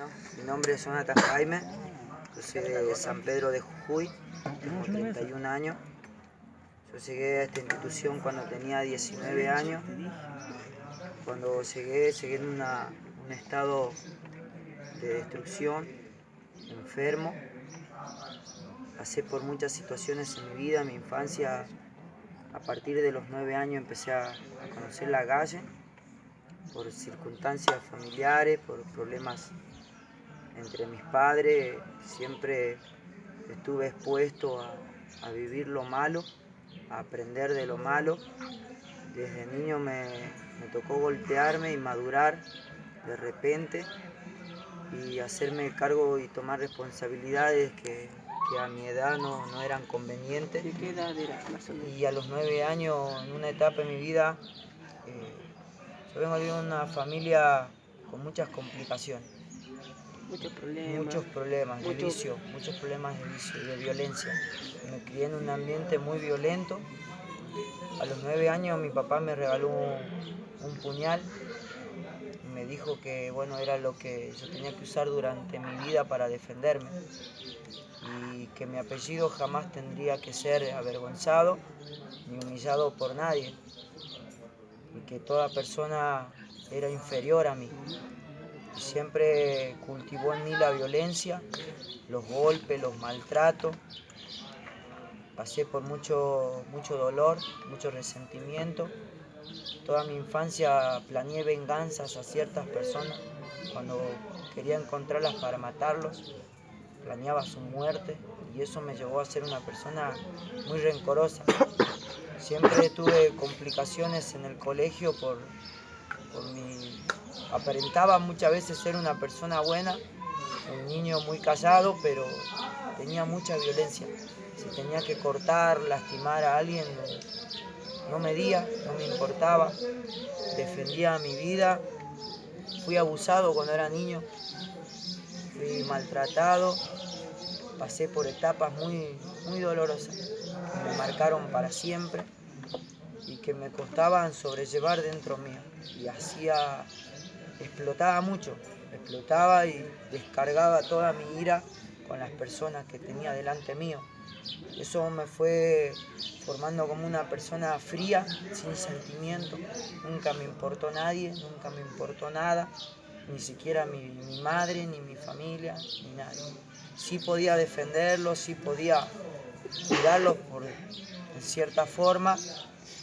Bueno, mi nombre es Jonathan Jaime, yo soy de San Pedro de Jujuy, tengo 31 años. Yo llegué a esta institución cuando tenía 19 años. Cuando llegué en un estado de destrucción, enfermo. Pasé por muchas situaciones en mi vida, en mi infancia. A partir de los 9 años empecé a conocer la calle, por circunstancias familiares, por problemas entre mis padres. Siempre estuve expuesto a vivir lo malo, a aprender de lo malo. Desde niño me tocó golpearme y madurar de repente y hacerme cargo y tomar responsabilidades que a mi edad no eran convenientes. ¿De qué edad eras más o menos? Y a los 9 años, en una etapa de mi vida, yo vengo de una familia con muchas complicaciones. Muchos problemas de vicio, muchos problemas de vicio y de violencia. Me crié en un ambiente muy violento. A los 9 años mi papá me regaló un puñal y me dijo que bueno, era lo que yo tenía que usar durante mi vida para defenderme y que mi apellido jamás tendría que ser avergonzado ni humillado por nadie y que toda persona era inferior a mí. Y siempre cultivó en mí la violencia, los golpes, los maltratos. Pasé por mucho dolor, mucho resentimiento. Toda mi infancia planeé venganzas a ciertas personas. Cuando quería encontrarlas para matarlos, planeaba su muerte y eso me llevó a ser una persona muy rencorosa. Siempre tuve complicaciones en el colegio por mi... Aparentaba muchas veces ser una persona buena, un niño muy callado, pero tenía mucha violencia. Si tenía que cortar, lastimar a alguien, no medía, no me importaba. Defendía mi vida. Fui abusado cuando era niño, fui maltratado. Pasé por etapas muy dolorosas que me marcaron para siempre y que me costaban sobrellevar dentro mío. Y explotaba mucho, explotaba y descargaba toda mi ira con las personas que tenía delante mío. Eso me fue formando como una persona fría, sin sentimiento. Nunca me importó nadie, nunca me importó nada, ni siquiera mi madre, ni mi familia, ni nadie. Sí podía defenderlos, sí podía cuidarlos en cierta forma,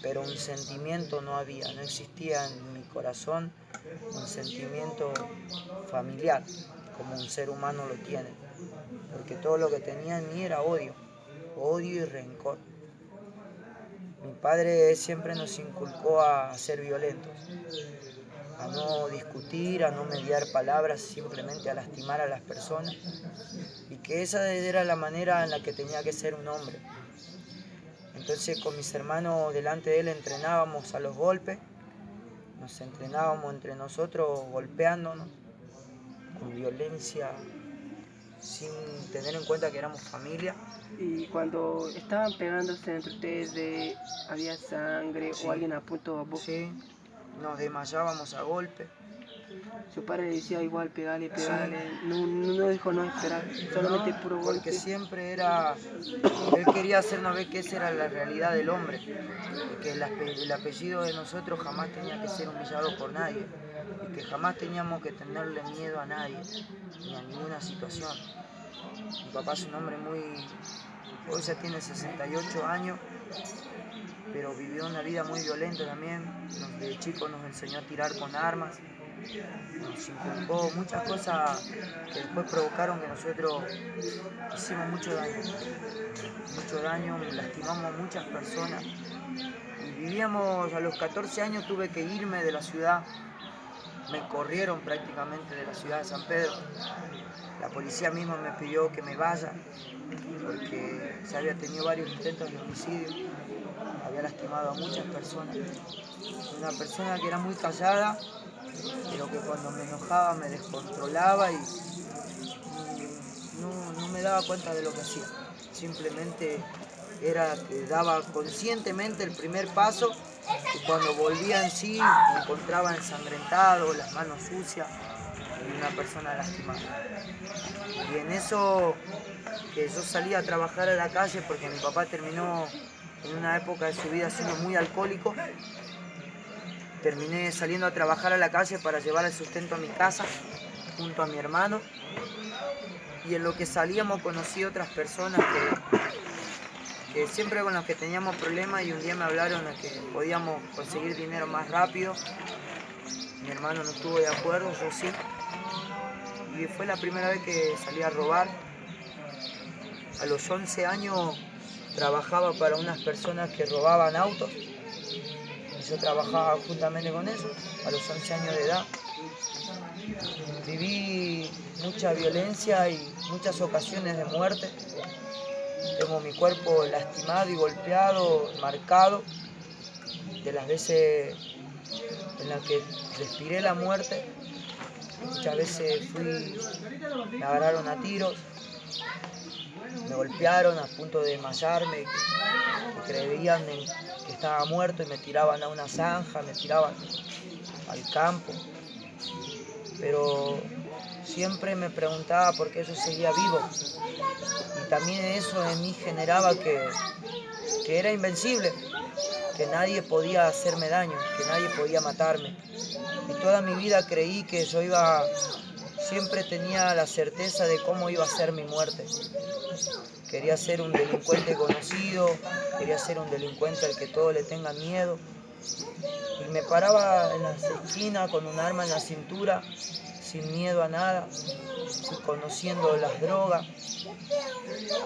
pero un sentimiento no había, no existía en mi corazón un sentimiento familiar, como un ser humano lo tiene, porque todo lo que tenía en mí era odio y rencor. Mi padre siempre nos inculcó a ser violentos, a no discutir, a no mediar palabras, simplemente a lastimar a las personas, y que esa era la manera en la que tenía que ser un hombre. Entonces con mis hermanos delante de él entrenábamos a los golpes, nos entrenábamos entre nosotros golpeándonos con violencia, sin tener en cuenta que éramos familia. Y cuando estaban pegándose entre ustedes, ¿había sangre o alguien a punto a vos? Sí, nos desmayábamos a golpe. Su padre decía igual, pegale, sí. No dijo no esperar, solamente no, puro golpe. Porque siempre él quería hacernos ver que esa era la realidad del hombre, que el apellido de nosotros jamás tenía que ser humillado por nadie, y que jamás teníamos que tenerle miedo a nadie, ni a ninguna situación. Mi papá es un hombre hoy ya tiene 68 años, pero vivió una vida muy violenta también. Desde chico nos enseñó a tirar con armas, nos inculcó muchas cosas que después provocaron que nosotros hicimos mucho daño, lastimamos a muchas personas. Y vivíamos, a los 14 años tuve que irme de la ciudad, me corrieron prácticamente de la ciudad de San Pedro. La policía misma me pidió que me vaya porque ya había tenido varios intentos de homicidio, había lastimado a muchas personas. Una persona que era muy callada, pero que cuando me enojaba me descontrolaba y no me daba cuenta de lo que hacía. Simplemente daba conscientemente el primer paso y cuando volvía en sí me encontraba ensangrentado, las manos sucias. una persona lastimada. Y en eso que yo salía a trabajar a la calle porque mi papá terminó en una época de su vida siendo muy alcohólico, terminé saliendo a trabajar a la calle para llevar el sustento a mi casa junto a mi hermano, y en lo que salíamos conocí otras personas que siempre con los que teníamos problemas, y un día me hablaron de que podíamos conseguir dinero más rápido. Mi hermano no estuvo de acuerdo, yo sí, y fue la primera vez que salí a robar. A los 11 años trabajaba para unas personas que robaban autos. Yo trabajaba juntamente con ellos a los 11 años de edad. Viví mucha violencia y muchas ocasiones de muerte. Tengo mi cuerpo lastimado y golpeado, marcado, de las veces en las que respiré la muerte. Muchas veces me agarraron a tiros, me golpearon a punto de desmayarme, que creían que estaba muerto y me tiraban a una zanja, me tiraban al campo. Pero siempre me preguntaba por qué yo seguía vivo. Y también eso en mí generaba que era invencible, que nadie podía hacerme daño, que nadie podía matarme. Y toda mi vida creí que siempre tenía la certeza de cómo iba a ser mi muerte. Quería ser un delincuente conocido, quería ser un delincuente al que todos le tengan miedo. Y me paraba en las esquinas con un arma en la cintura, sin miedo a nada, conociendo las drogas,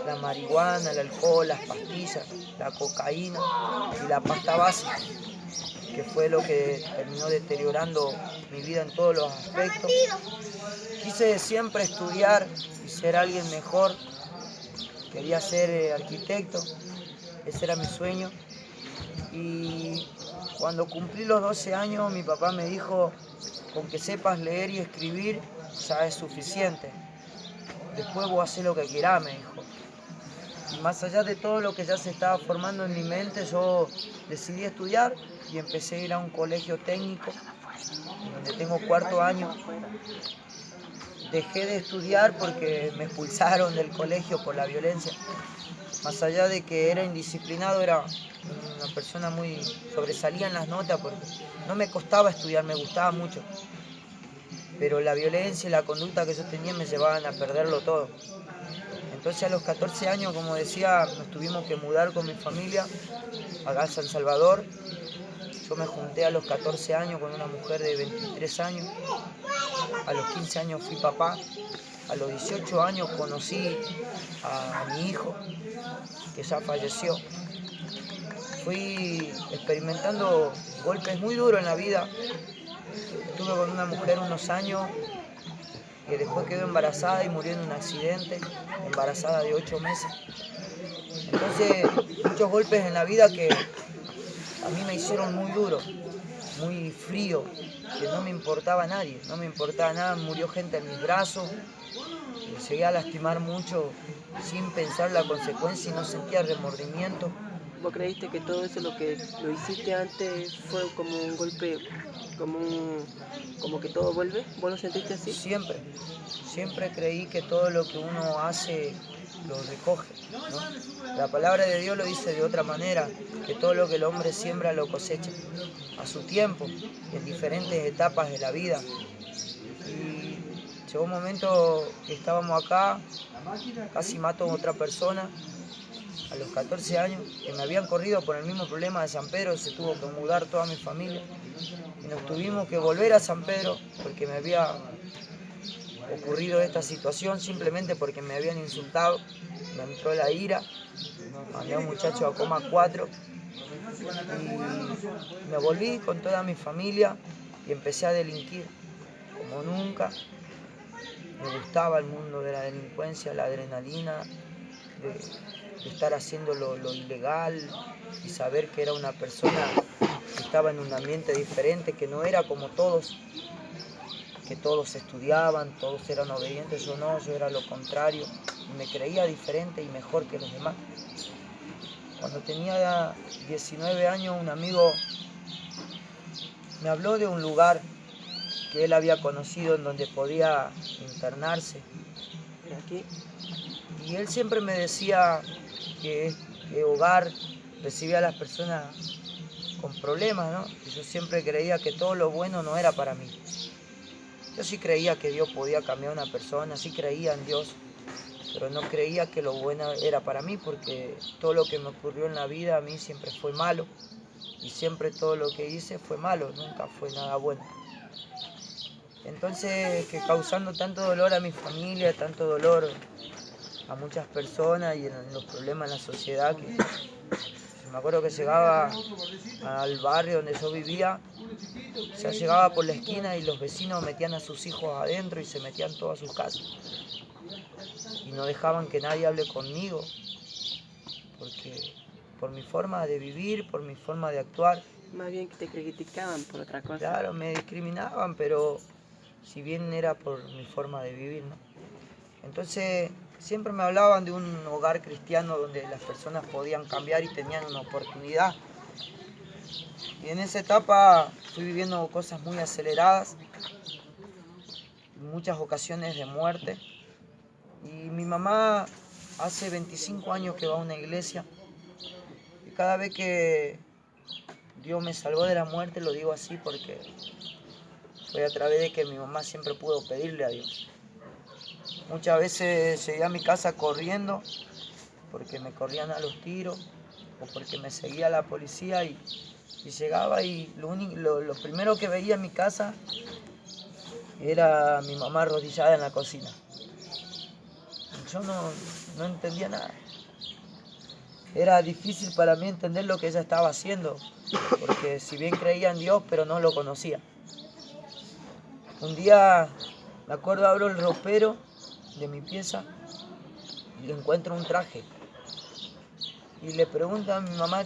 la marihuana, el alcohol, las pastillas, la cocaína y la pasta base, que fue lo que terminó deteriorando mi vida en todos los aspectos. Quise siempre estudiar y ser alguien mejor. Quería ser arquitecto, ese era mi sueño. Y cuando cumplí los 12 años, mi papá me dijo, con que sepas leer y escribir ya es suficiente. Después vos hacés lo que quieras, me dijo. Y más allá de todo lo que ya se estaba formando en mi mente, yo decidí estudiar y empecé a ir a un colegio técnico, donde tengo 4º año. Dejé de estudiar porque me expulsaron del colegio por la violencia. Más allá de que era indisciplinado, era una persona muy sobresalía en las notas porque no me costaba estudiar, me gustaba mucho. Pero la violencia y la conducta que yo tenía me llevaban a perderlo todo. Entonces a los 14 años, como decía, nos tuvimos que mudar con mi familia acá a San Salvador. Yo me junté a los 14 años con una mujer de 23 años. A los 15 años fui papá. A los 18 años conocí a mi hijo, que ya falleció. Fui experimentando golpes muy duros en la vida. Estuve con una mujer unos años que después quedó embarazada y murió en un accidente, embarazada de 8 meses. Entonces, muchos golpes en la vida que a mí me hicieron muy duro, muy frío, que no me importaba a nadie, no me importaba nada, murió gente en mis brazos, llegué a lastimar mucho sin pensar la consecuencia y no sentía remordimiento. ¿Vos creíste que todo eso lo que lo hiciste antes fue como un golpe, como que todo vuelve? ¿Vos lo sentiste así? Siempre creí que todo lo que uno hace lo recoge, ¿no? La palabra de Dios lo dice de otra manera, que todo lo que el hombre siembra lo cosecha a su tiempo, en diferentes etapas de la vida. Y llegó un momento que estábamos acá, casi mato a otra persona, a los 14 años, que me habían corrido por el mismo problema de San Pedro, se tuvo que mudar toda mi familia y nos tuvimos que volver a San Pedro porque me había ocurrido esta situación, simplemente porque me habían insultado, me entró la ira, mandé a un muchacho a coma 4 y me volví con toda mi familia y empecé a delinquir como nunca. Me gustaba el mundo de la delincuencia, la adrenalina, de estar haciendo lo ilegal y saber que era una persona que estaba en un ambiente diferente, que no era como todos, que todos estudiaban, todos eran obedientes. Yo no, yo era lo contrario y me creía diferente y mejor que los demás. Cuando tenía 19 años, un amigo me habló de un lugar que él había conocido en donde podía internarse. Y él siempre me decía que este hogar recibía a las personas con problemas, ¿no? Y yo siempre creía que todo lo bueno no era para mí. Yo sí creía que Dios podía cambiar a una persona, sí creía en Dios, pero no creía que lo bueno era para mí, porque todo lo que me ocurrió en la vida a mí siempre fue malo, y siempre todo lo que hice fue malo, nunca fue nada bueno. Entonces, que causando tanto dolor a mi familia, tanto dolor a muchas personas y en los problemas en la sociedad, que me acuerdo que llegaba al barrio donde yo vivía, o sea, llegaba por la esquina y los vecinos metían a sus hijos adentro y se metían todas sus casas. Y no dejaban que nadie hable conmigo, porque por mi forma de vivir, por mi forma de actuar. Más bien que te criticaban por otra cosa. Claro, me discriminaban, pero si bien era por mi forma de vivir, ¿no? Entonces, siempre me hablaban de un hogar cristiano donde las personas podían cambiar y tenían una oportunidad. Y en esa etapa fui viviendo cosas muy aceleradas, muchas ocasiones de muerte. Y mi mamá hace 25 años que va a una iglesia. Y cada vez que Dios me salvó de la muerte, lo digo así porque fue a través de que mi mamá siempre pudo pedirle a Dios. Muchas veces llegué a mi casa corriendo porque me corrían a los tiros o porque me seguía la policía y llegaba y lo primero que veía en mi casa era mi mamá arrodillada en la cocina. Yo no entendía nada. Era difícil para mí entender lo que ella estaba haciendo, porque si bien creía en Dios, pero no lo conocía. Un día, me acuerdo, abro el ropero de mi pieza y encuentro un traje. Y le pregunto a mi mamá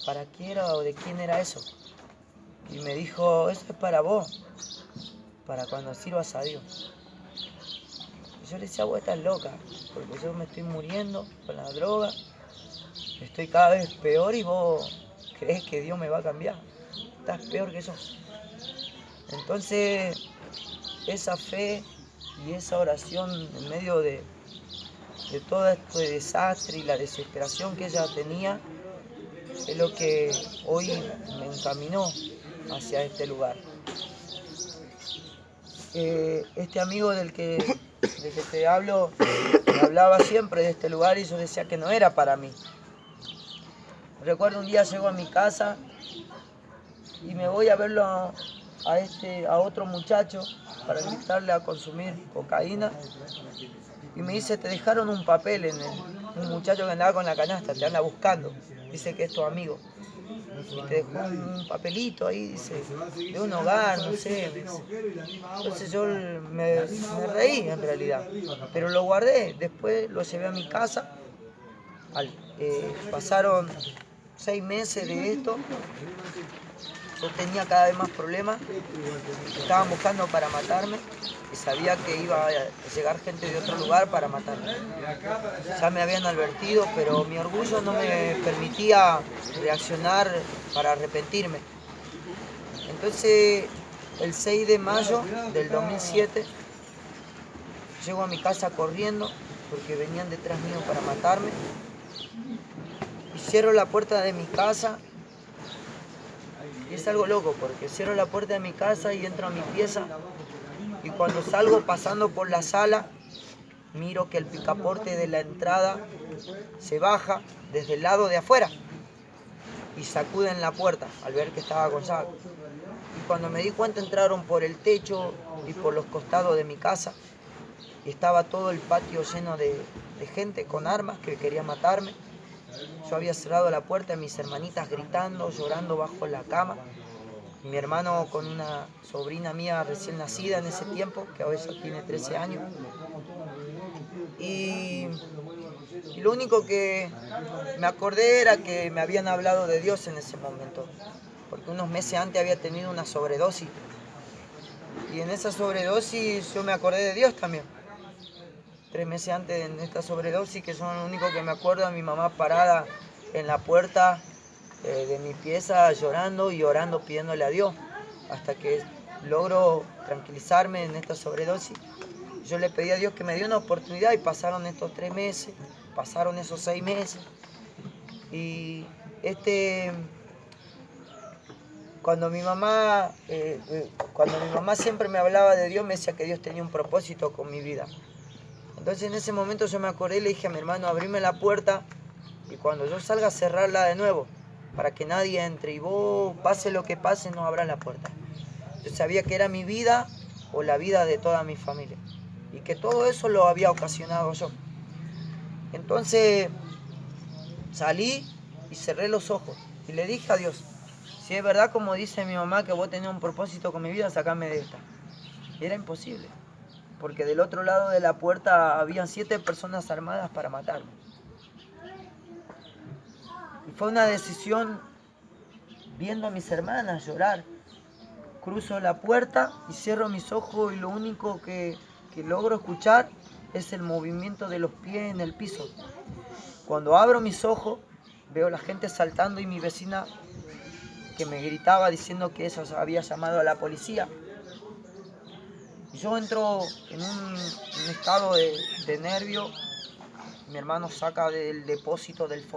para qué era o de quién era eso. Y me dijo, eso es para vos, para cuando sirvas a Dios. Y yo le decía, vos estás loca, porque yo me estoy muriendo con la droga, estoy cada vez peor y vos crees que Dios me va a cambiar. Estás peor que yo. Entonces, esa fe y esa oración en medio de todo este desastre y la desesperación que ella tenía, es lo que hoy me encaminó hacia este lugar. Este amigo del que te hablo, me hablaba siempre de este lugar y yo decía que no era para mí. Recuerdo un día llego a mi casa y me voy a verlo a otro muchacho para invitarle a consumir cocaína. Y me dice, te dejaron un papel un muchacho que andaba con la canasta, te anda buscando. Dice que es tu amigo. Y te dejó un papelito ahí, dice, de un hogar, no sé. Entonces yo me reí en realidad, pero lo guardé. Después lo llevé a mi casa. Pasaron 6 meses de esto. Yo tenía cada vez más problemas, estaban buscando para matarme y sabía que iba a llegar gente de otro lugar para matarme. Ya me habían advertido, pero mi orgullo no me permitía reaccionar para arrepentirme. Entonces, el 6 de mayo del 2007, llego a mi casa corriendo porque venían detrás mío para matarme. Y cierro la puerta de mi casa. Y es algo loco porque cierro la puerta de mi casa y entro a mi pieza y cuando salgo pasando por la sala miro que el picaporte de la entrada se baja desde el lado de afuera y sacuden la puerta al ver que estaba con llave. Y cuando me di cuenta entraron por el techo y por los costados de mi casa y estaba todo el patio lleno de gente con armas que quería matarme. Yo había cerrado la puerta, mis hermanitas gritando, llorando bajo la cama. Mi hermano con una sobrina mía recién nacida en ese tiempo, que ahora ya tiene 13 años. Y lo único que me acordé era que me habían hablado de Dios en ese momento. Porque unos meses antes había tenido una sobredosis. Y en esa sobredosis yo me acordé de Dios también. 3 meses antes en esta sobredosis, que son lo único que me acuerdo, a mi mamá parada en la puerta de mi pieza llorando y orando, pidiéndole a Dios, hasta que logro tranquilizarme en esta sobredosis. Yo le pedí a Dios que me diera una oportunidad y pasaron estos 3 meses, pasaron esos 6 meses. Y cuando mi mamá siempre me hablaba de Dios, me decía que Dios tenía un propósito con mi vida. Entonces en ese momento yo me acordé y le dije a mi hermano, abrime la puerta y cuando yo salga, cerrarla de nuevo, para que nadie entre y vos, pase lo que pase, no abras la puerta. Yo sabía que era mi vida o la vida de toda mi familia y que todo eso lo había ocasionado yo. Entonces salí y cerré los ojos y le dije a Dios, si es verdad como dice mi mamá que vos tenés un propósito con mi vida, sacame de esta. Y era imposible, porque del otro lado de la puerta habían 7 personas armadas para matarme. Y fue una decisión viendo a mis hermanas llorar. Cruzo la puerta y cierro mis ojos y lo único que logro escuchar es el movimiento de los pies en el piso. Cuando abro mis ojos, veo a la gente saltando y mi vecina que me gritaba diciendo que eso había llamado a la policía. Y yo entro en un estado de nervio. Mi hermano saca del depósito del